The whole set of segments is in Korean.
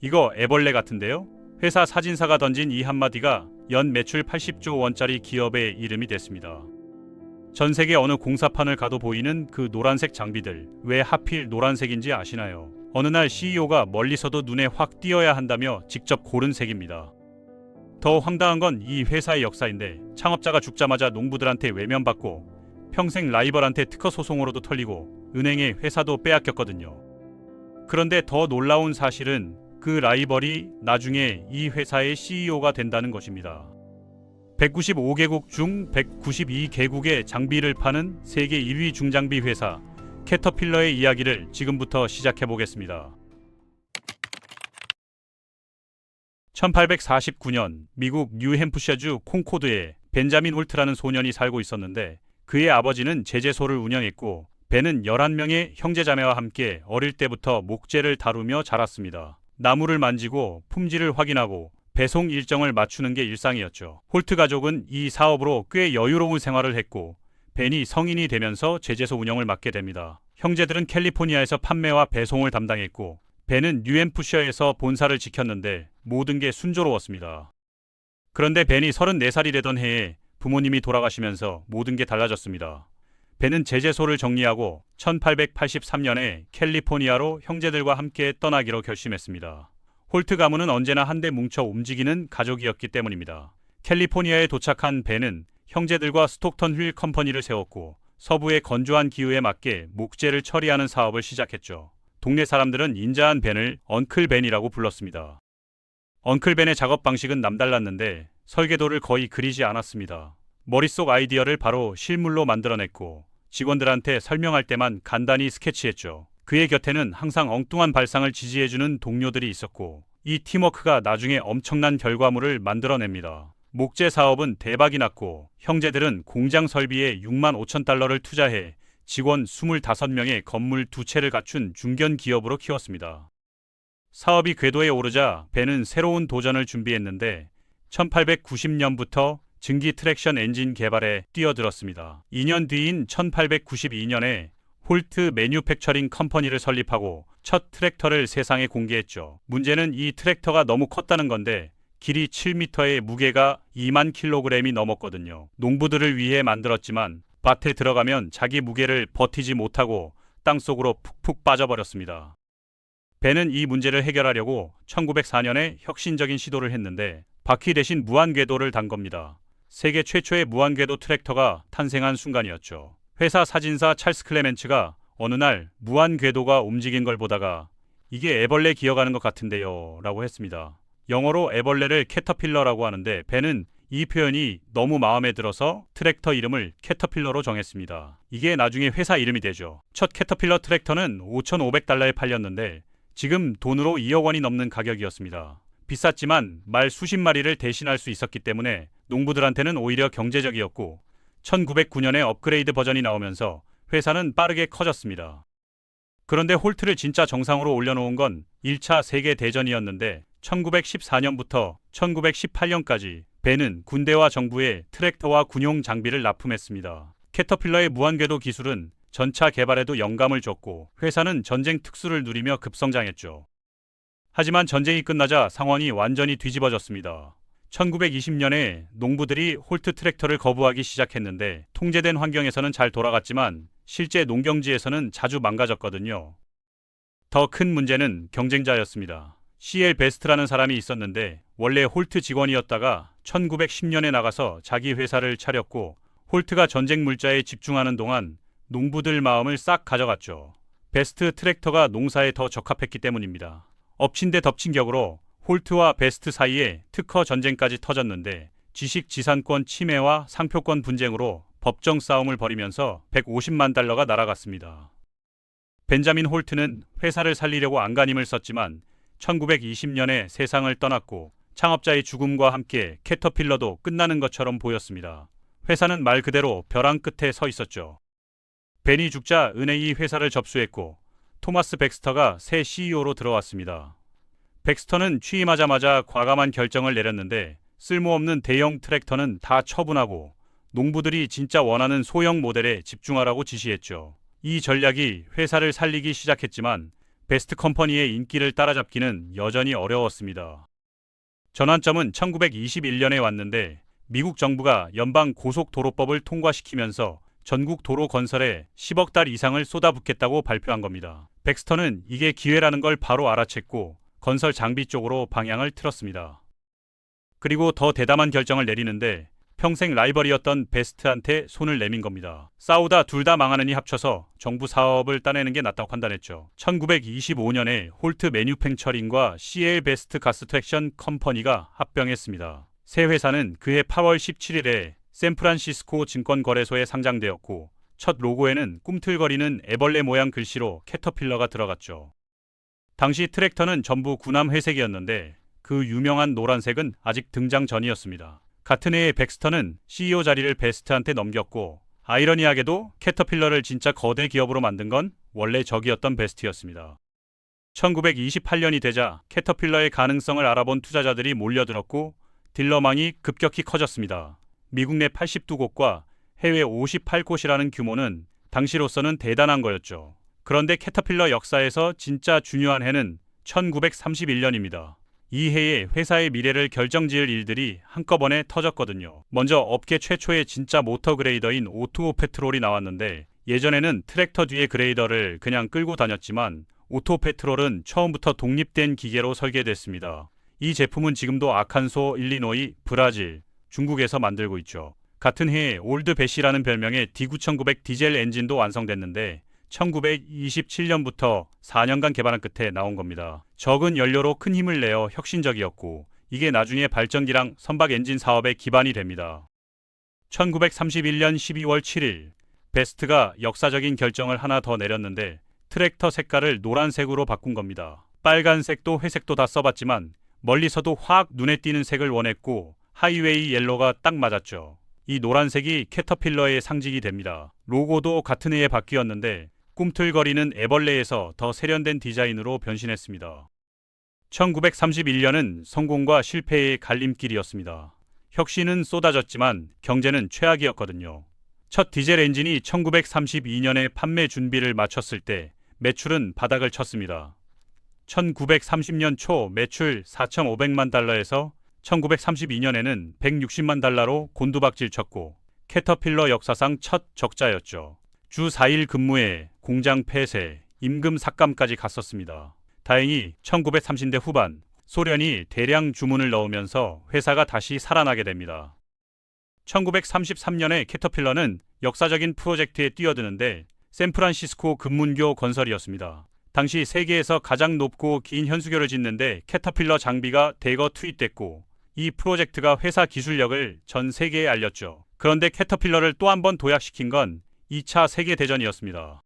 이거 애벌레 같은데요? 회사 사진사가 던진 이 한마디가 연 매출 80조 원짜리 기업의 이름이 됐습니다. 전 세계 어느 공사판을 가도 보이는 그 노란색 장비들, 왜 하필 노란색인지 아시나요? 어느 날 CEO가 멀리서도 눈에 확 띄어야 한다며 직접 고른 색입니다. 더 황당한 건 이 회사의 역사인데, 창업자가 죽자마자 농부들한테 외면받고 평생 라이벌한테 특허 소송으로도 털리고 은행에 회사도 빼앗겼거든요. 그런데 더 놀라운 사실은 그 라이벌이 나중에 이 회사의 CEO가 된다는 것입니다. 195개국 중 192개국의 장비를 파는 세계 1위 중장비 회사 캐터필러의 이야기를 지금부터 시작해 보겠습니다. 1849년 미국 뉴햄프셔주 콩코드에 벤자민 홀트라는 소년이 살고 있었는데, 그의 아버지는 제재소를 운영했고 벤은 11명의 형제자매와 함께 어릴 때부터 목재를 다루며 자랐습니다. 나무를 만지고 품질을 확인하고 배송 일정을 맞추는 게 일상이었죠. 홀트 가족은 이 사업으로 꽤 여유로운 생활을 했고, 벤이 성인이 되면서 제재소 운영을 맡게 됩니다. 형제들은 캘리포니아에서 판매와 배송을 담당했고, 벤은 뉴햄프셔에서 본사를 지켰는데 모든 게 순조로웠습니다. 그런데 벤이 34살이 되던 해에 부모님이 돌아가시면서 모든 게 달라졌습니다. 벤은 제재소를 정리하고 1883년에 캘리포니아로 형제들과 함께 떠나기로 결심했습니다. 홀트 가문은 언제나 한데 뭉쳐 움직이는 가족이었기 때문입니다. 캘리포니아에 도착한 벤은 형제들과 스톡턴 휠 컴퍼니를 세웠고, 서부의 건조한 기후에 맞게 목재를 처리하는 사업을 시작했죠. 동네 사람들은 인자한 벤을 엉클 벤이라고 불렀습니다. 엉클 벤의 작업 방식은 남달랐는데 설계도를 거의 그리지 않았습니다. 머릿속 아이디어를 바로 실물로 만들어냈고, 직원들한테 설명할 때만 간단히 스케치했죠. 그의 곁에는 항상 엉뚱한 발상을 지지해주는 동료들이 있었고, 이 팀워크가 나중에 엄청난 결과물을 만들어냅니다. 목재 사업은 대박이 났고, 형제들은 공장 설비에 6만 5천 달러를 투자해 직원 25명의 건물 2채를 갖춘 중견 기업으로 키웠습니다. 사업이 궤도에 오르자 벤은 새로운 도전을 준비했는데 1890년부터 증기 트랙션 엔진 개발에 뛰어들었습니다. 2년 뒤인 1892년에 홀트 매뉴팩처링 컴퍼니를 설립하고 첫 트랙터를 세상에 공개했죠. 문제는 이 트랙터가 너무 컸다는 건데, 길이 7m에 무게가 2만 킬로그램이 넘었거든요. 농부들을 위해 만들었지만 밭에 들어가면 자기 무게를 버티지 못하고 땅속으로 푹푹 빠져버렸습니다. 벤은 이 문제를 해결하려고 1904년에 혁신적인 시도를 했는데, 바퀴 대신 무한궤도를 단 겁니다. 세계 최초의 무한궤도 트랙터가 탄생한 순간이었죠. 회사 사진사 찰스 클레멘츠가 어느 날 무한궤도가 움직인 걸 보다가 "이게 애벌레 기어가는 것 같은데요" 라고 했습니다. 영어로 애벌레를 캐터필러라고 하는데, 벤은 이 표현이 너무 마음에 들어서 트랙터 이름을 캐터필러로 정했습니다. 이게 나중에 회사 이름이 되죠. 첫 캐터필러 트랙터는 5,500달러에 팔렸는데 지금 돈으로 2억 원이 넘는 가격이었습니다. 비쌌지만 말 수십 마리를 대신할 수 있었기 때문에 농부들한테는 오히려 경제적이었고, 1909년에 업그레이드 버전이 나오면서 회사는 빠르게 커졌습니다. 그런데 홀트를 진짜 정상으로 올려놓은 건 1차 세계대전이었는데, 1914년부터 1918년까지 벤은 군대와 정부에 트랙터와 군용 장비를 납품했습니다. 캐터필러의 무한궤도 기술은 전차 개발에도 영감을 줬고, 회사는 전쟁 특수를 누리며 급성장했죠. 하지만 전쟁이 끝나자 상황이 완전히 뒤집어졌습니다. 1920년에 농부들이 홀트 트랙터를 거부하기 시작했는데, 통제된 환경에서는 잘 돌아갔지만 실제 농경지에서는 자주 망가졌거든요. 더 큰 문제는 경쟁자였습니다. CL 베스트라는 사람이 있었는데 원래 홀트 직원이었다가 1910년에 나가서 자기 회사를 차렸고, 홀트가 전쟁 물자에 집중하는 동안 농부들 마음을 싹 가져갔죠. 베스트 트랙터가 농사에 더 적합했기 때문입니다. 엎친 데 덮친 격으로 홀트와 베스트 사이에 특허 전쟁까지 터졌는데, 지식지산권 침해와 상표권 분쟁으로 법정 싸움을 벌이면서 150만 달러가 날아갔습니다. 벤자민 홀트는 회사를 살리려고 안간힘을 썼지만 1920년에 세상을 떠났고, 창업자의 죽음과 함께 캐터필러도 끝나는 것처럼 보였습니다. 회사는 말 그대로 벼랑 끝에 서 있었죠. 벤이 죽자 은행이 회사를 접수했고, 토마스 백스터가 새 CEO로 들어왔습니다. 백스터는 취임하자마자 과감한 결정을 내렸는데, 쓸모없는 대형 트랙터는 다 처분하고 농부들이 진짜 원하는 소형 모델에 집중하라고 지시했죠. 이 전략이 회사를 살리기 시작했지만 베스트 컴퍼니의 인기를 따라잡기는 여전히 어려웠습니다. 전환점은 1921년에 왔는데 미국 정부가 연방 고속도로법을 통과시키면서 전국 도로 건설에 10억 달 이상을 쏟아붓겠다고 발표한 겁니다. 백스터는 이게 기회라는 걸 바로 알아챘고 건설 장비 쪽으로 방향을 틀었습니다. 그리고 더 대담한 결정을 내리는데 평생 라이벌이었던 베스트한테 손을 내민 겁니다. 싸우다 둘 다 망하느니 합쳐서 정부 사업을 따내는 게 낫다고 판단했죠. 1925년에 홀트 매뉴팽처링과 CL 베스트 가스트랙션 컴퍼니가 합병했습니다. 새 회사는 그해 8월 17일에 샌프란시스코 증권거래소에 상장되었고 첫 로고에는 꿈틀거리는 애벌레 모양 글씨로 캐터필러가 들어갔죠. 당시 트랙터는 전부 구남 회색이었는데 그 유명한 노란색은 아직 등장 전이었습니다. 같은 해에 백스터는 CEO 자리를 베스트한테 넘겼고 아이러니하게도 캐터필러를 진짜 거대 기업으로 만든 건 원래 적이었던 베스트였습니다. 1928년이 되자 캐터필러의 가능성을 알아본 투자자들이 몰려들었고 딜러망이 급격히 커졌습니다. 미국 내 82곳과 해외 58곳이라는 규모는 당시로서는 대단한 거였죠. 그런데 캐터필러 역사에서 진짜 중요한 해는 1931년입니다. 이 해에 회사의 미래를 결정지을 일들이 한꺼번에 터졌거든요. 먼저 업계 최초의 진짜 모터 그레이더인 오토 페트롤이 나왔는데 예전에는 트랙터 뒤에 그레이더를 그냥 끌고 다녔지만 오토 페트롤은 처음부터 독립된 기계로 설계됐습니다. 이 제품은 지금도 아칸소, 일리노이, 브라질, 중국에서 만들고 있죠. 같은 해에 올드 배시라는 별명의 D9900 디젤 엔진도 완성됐는데 1927년부터 4년간 개발한 끝에 나온 겁니다. 적은 연료로 큰 힘을 내어 혁신적이었고 이게 나중에 발전기랑 선박 엔진 사업의 기반이 됩니다. 1931년 12월 7일 베스트가 역사적인 결정을 하나 더 내렸는데 트랙터 색깔을 노란색으로 바꾼 겁니다. 빨간색도 회색도 다 써봤지만 멀리서도 확 눈에 띄는 색을 원했고 하이웨이 옐로가 딱 맞았죠. 이 노란색이 캐터필러의 상징이 됩니다. 로고도 같은 해에 바뀌었는데 꿈틀거리는 애벌레에서 더 세련된 디자인으로 변신했습니다. 1931년은 성공과 실패의 갈림길이었습니다. 혁신은 쏟아졌지만 경제는 최악이었거든요. 첫 디젤 엔진이 1932년에 판매 준비를 마쳤을 때 매출은 바닥을 쳤습니다. 1930년 초 매출 4,500만 달러에서 1932년에는 160만 달러로 곤두박질 쳤고 캐터필러 역사상 첫 적자였죠. 주 4일 근무에 공장 폐쇄, 임금 삭감까지 갔었습니다. 다행히 1930대 후반 소련이 대량 주문을 넣으면서 회사가 다시 살아나게 됩니다. 1933년에 캐터필러는 역사적인 프로젝트에 뛰어드는데 샌프란시스코 금문교 건설이었습니다. 당시 세계에서 가장 높고 긴 현수교를 짓는데 캐터필러 장비가 대거 투입됐고 이 프로젝트가 회사 기술력을 전 세계에 알렸죠. 그런데 캐터필러를 또 한 번 도약시킨 건 2차 세계대전이었습니다.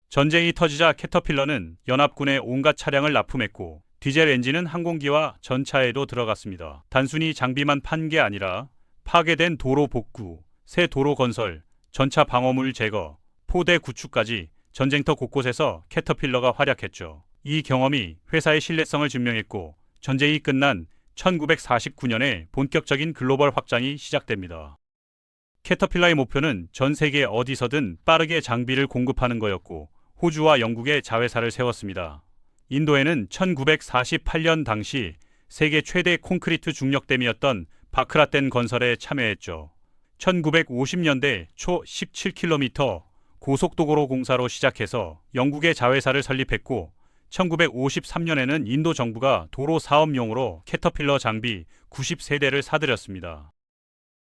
전쟁이 터지자 캐터필러는 연합군의 온갖 차량을 납품했고 디젤 엔진은 항공기와 전차에도 들어갔습니다. 단순히 장비만 판 게 아니라 파괴된 도로 복구, 새 도로 건설, 전차 방어물 제거, 포대 구축까지 전쟁터 곳곳에서 캐터필러가 활약했죠. 이 경험이 회사의 신뢰성을 증명했고 전쟁이 끝난 1949년에 본격적인 글로벌 확장이 시작됩니다. 캐터필러의 목표는 전 세계 어디서든 빠르게 장비를 공급하는 거였고 호주와 영국에 자회사를 세웠습니다. 인도에는 1948년 당시 세계 최대 콘크리트 중력댐이었던 바크라텐 건설에 참여했죠. 1950년대 초 17km 고속도로 공사로 시작해서 영국의 자회사를 설립했고 1953년에는 인도 정부가 도로 사업용으로 캐터필러 장비 90세대를 사들였습니다.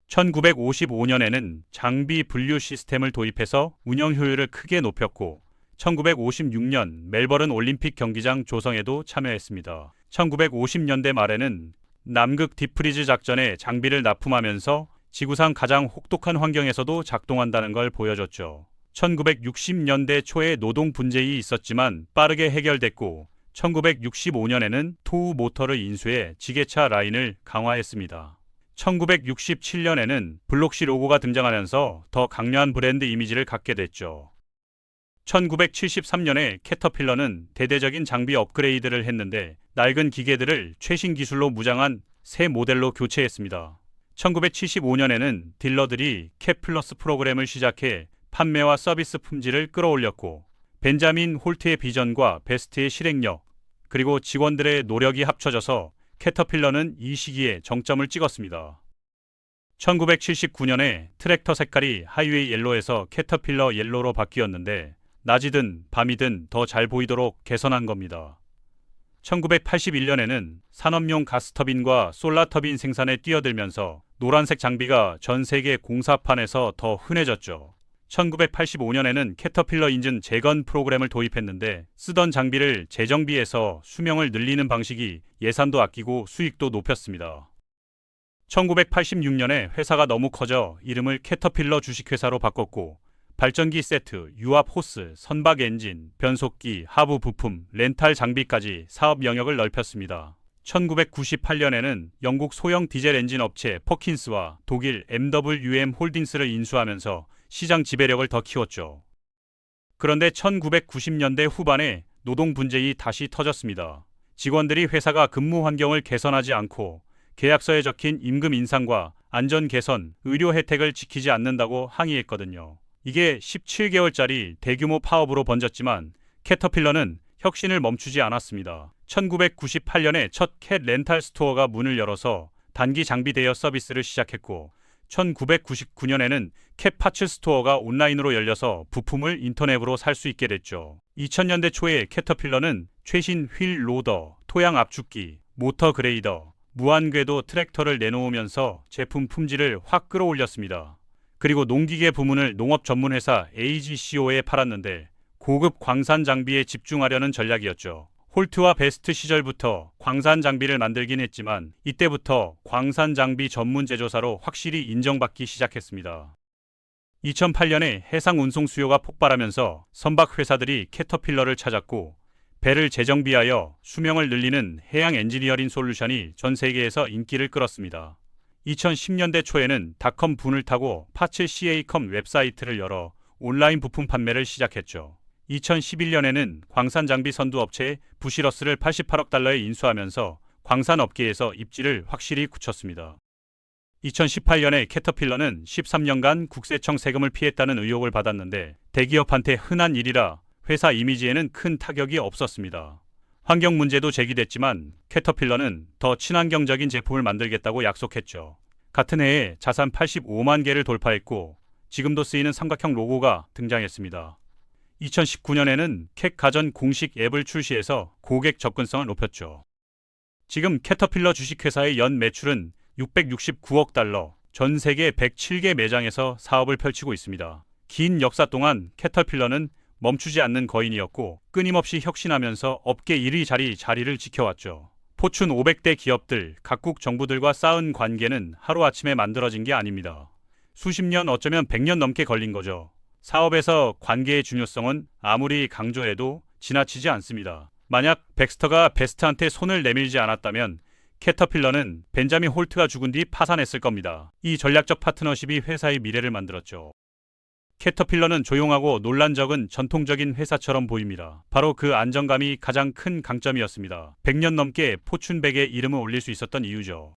1955년에는 장비 분류 시스템을 도입해서 운영 효율을 크게 높였고 1956년 멜버른 올림픽 경기장 조성에도 참여했습니다. 1950년대 말에는 남극 딥프리즈 작전에 장비를 납품하면서 지구상 가장 혹독한 환경에서도 작동한다는 걸 보여줬죠. 1960년대 초에 노동 분쟁이 있었지만 빠르게 해결됐고 1965년에는 토우 모터를 인수해 지게차 라인을 강화했습니다. 1967년에는 블록시 로고가 등장하면서 더 강렬한 브랜드 이미지를 갖게 됐죠. 1973년에 캐터필러는 대대적인 장비 업그레이드를 했는데 낡은 기계들을 최신 기술로 무장한 새 모델로 교체했습니다. 1975년에는 딜러들이 캡 플러스 프로그램을 시작해 판매와 서비스 품질을 끌어올렸고 벤자민 홀트의 비전과 베스트의 실행력, 그리고 직원들의 노력이 합쳐져서 캐터필러는 이 시기에 정점을 찍었습니다. 1979년에 트랙터 색깔이 하이웨이 옐로에서 캐터필러 옐로로 바뀌었는데 낮이든 밤이든 더 잘 보이도록 개선한 겁니다. 1981년에는 산업용 가스터빈과 솔라터빈 생산에 뛰어들면서 노란색 장비가 전 세계 공사판에서 더 흔해졌죠. 1985년에는 캐터필러 인증 재건 프로그램을 도입했는데 쓰던 장비를 재정비해서 수명을 늘리는 방식이 예산도 아끼고 수익도 높였습니다. 1986년에 회사가 너무 커져 이름을 캐터필러 주식회사로 바꿨고 발전기 세트, 유압 호스, 선박 엔진, 변속기, 하부 부품, 렌탈 장비까지 사업 영역을 넓혔습니다. 1998년에는 영국 소형 디젤 엔진 업체 퍼킨스와 독일 MWM 홀딩스를 인수하면서 시장 지배력을 더 키웠죠. 그런데 1990년대 후반에 노동 분쟁이 다시 터졌습니다. 직원들이 회사가 근무 환경을 개선하지 않고 계약서에 적힌 임금 인상과 안전 개선, 의료 혜택을 지키지 않는다고 항의했거든요. 이게 17개월짜리 대규모 파업으로 번졌지만 캐터필러는 혁신을 멈추지 않았습니다. 1998년에 첫 캣 렌탈 스토어가 문을 열어서 단기 장비 대여 서비스를 시작했고 1999년에는 캣 파츠 스토어가 온라인으로 열려서 부품을 인터넷으로 살 수 있게 됐죠. 2000년대 초에 캐터필러는 최신 휠 로더, 토양 압축기, 모터 그레이더, 무한궤도 트랙터를 내놓으면서 제품 품질을 확 끌어올렸습니다. 그리고 농기계 부문을 농업 전문회사 AGCO에 팔았는데 고급 광산 장비에 집중하려는 전략이었죠. 홀트와 베스트 시절부터 광산 장비를 만들긴 했지만 이때부터 광산 장비 전문 제조사로 확실히 인정받기 시작했습니다. 2008년에 해상 운송 수요가 폭발하면서 선박 회사들이 캐터필러를 찾았고 배를 재정비하여 수명을 늘리는 해양 엔지니어링 솔루션이 전 세계에서 인기를 끌었습니다. 2010년대 초에는 닷컴 분을 타고 파츠 CA컴 웹사이트를 열어 온라인 부품 판매를 시작했죠. 2011년에는 광산 장비 선두 업체 부시러스를 88억 달러에 인수하면서 광산 업계에서 입지를 확실히 굳혔습니다. 2018년에 캐터필러는 13년간 국세청 세금을 피했다는 의혹을 받았는데 대기업한테 흔한 일이라 회사 이미지에는 큰 타격이 없었습니다. 환경 문제도 제기됐지만 캐터필러는 더 친환경적인 제품을 만들겠다고 약속했죠. 같은 해에 자산 85만 개를 돌파했고 지금도 쓰이는 삼각형 로고가 등장했습니다. 2019년에는 캣 가전 공식 앱을 출시해서 고객 접근성을 높였죠. 지금 캐터필러 주식회사의 연 매출은 669억 달러, 전 세계 107개 매장에서 사업을 펼치고 있습니다. 긴 역사 동안 캐터필러는 멈추지 않는 거인이었고 끊임없이 혁신하면서 업계 1위 자리를 지켜왔죠. 포춘 500대 기업들, 각국 정부들과 쌓은 관계는 하루아침에 만들어진 게 아닙니다. 수십 년 어쩌면 100년 넘게 걸린 거죠. 사업에서 관계의 중요성은 아무리 강조해도 지나치지 않습니다. 만약 백스터가 베스트한테 손을 내밀지 않았다면 캐터필러는 벤자민 홀트가 죽은 뒤 파산했을 겁니다. 이 전략적 파트너십이 회사의 미래를 만들었죠. 캐터필러는 조용하고 논란 적은 전통적인 회사처럼 보입니다. 바로 그 안정감이 가장 큰 강점이었습니다. 100년 넘게 포춘 100에 이름을 올릴 수 있었던 이유죠.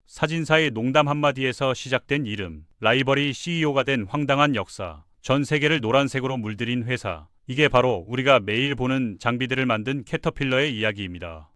사진사의 농담 한마디에서 시작된 이름, 라이벌이 CEO가 된 황당한 역사, 전 세계를 노란색으로 물들인 회사. 이게 바로 우리가 매일 보는 장비들을 만든 캐터필러의 이야기입니다.